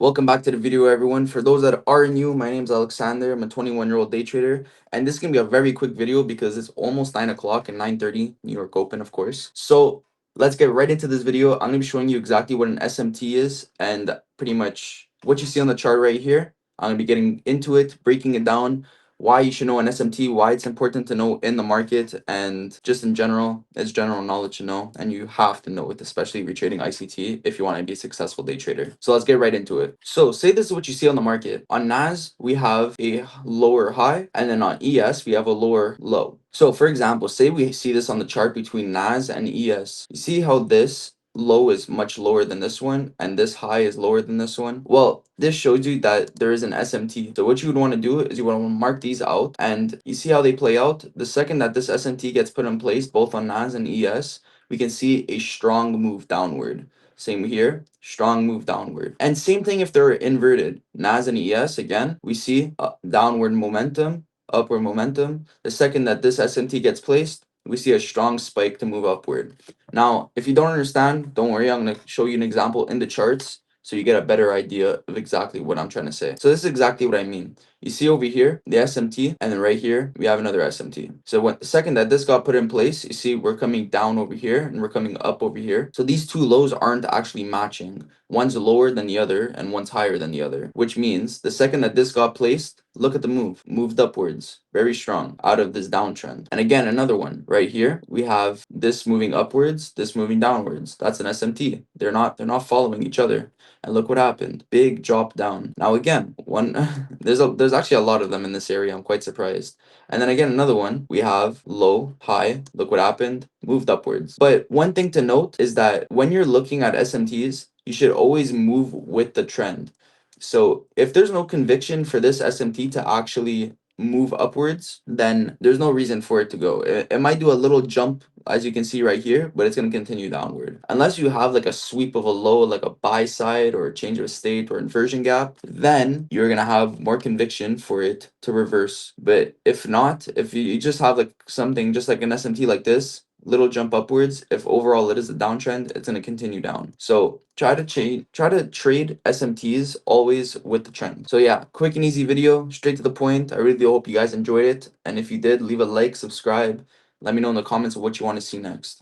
Welcome back to the video, everyone. For those that are new, my name is Alexander. I'm a 21-year-old day trader, and this can be a very quick video because it's almost 9 o'clock and 9:30 New York Open, of course. So let's get right into this video. I'm going to be showing you exactly what an SMT is and pretty much what you see on the chart right here. I'm going to be getting into it, breaking it down, why you should know an SMT, why it's important to know in the market, and just in general, it's general knowledge to know, and you have to know it, especially if you're trading ICT if you want to be a successful day trader. So let's get right into it. So say this is what you see on the market. On NAS, we have a lower high, and then on ES, we have a lower low. So for example, say we see this on the chart between NAS and ES. You see how this low is much lower than this one and this high is lower than this one? Well, this shows you that there is an SMT. So what you would want to do is you want to mark these out, and you see how they play out. The second that this SMT gets put in place both on NAS and ES, we can see a strong move downward. Same here, strong move downward. And same thing if they're inverted. NAS and ES, again, we see downward momentum, upward momentum. The second that this SMT gets placed, we see a strong spike to move upward. Now, if you don't understand, don't worry, I'm going to show you an example in the charts so you get a better idea of exactly what I'm trying to say. So this is exactly what I mean. You see over here, the SMT, and then right here, we have another SMT. So when the second that this got put in place, you see we're coming down over here and we're coming up over here. So these two lows aren't actually matching. One's lower than the other and one's higher than the other, which means the second that this got placed, look at the move, moved upwards, very strong out of this downtrend. And again, another one right here, we have this moving upwards, this moving downwards. That's an SMT. They're not following each other. And look what happened. Big drop down. Now again, one there's actually a lot of them in this area. I'm quite surprised. And then again, another one. We have low, high. Look what happened. Moved upwards. But one thing to note is that when you're looking at SMTs, you should always move with the trend. So if there's no conviction for this SMT to actually move upwards, then there's no reason for it to go. It might do a little jump, as you can see right here, but it's going to continue downward. Unless you have like a sweep of a low, like a buy side or a change of state or inversion gap, then you're going to have more conviction for it to reverse. But if not, if you just have like something just like an SMT like this, little jump upwards, if overall it is a downtrend, it's going to continue down. So try to trade SMTs always with the trend. So yeah, quick and easy video, straight to the point. I really do hope you guys enjoyed it, and if you did, leave a like, subscribe, let me know in the comments of what you want to see next.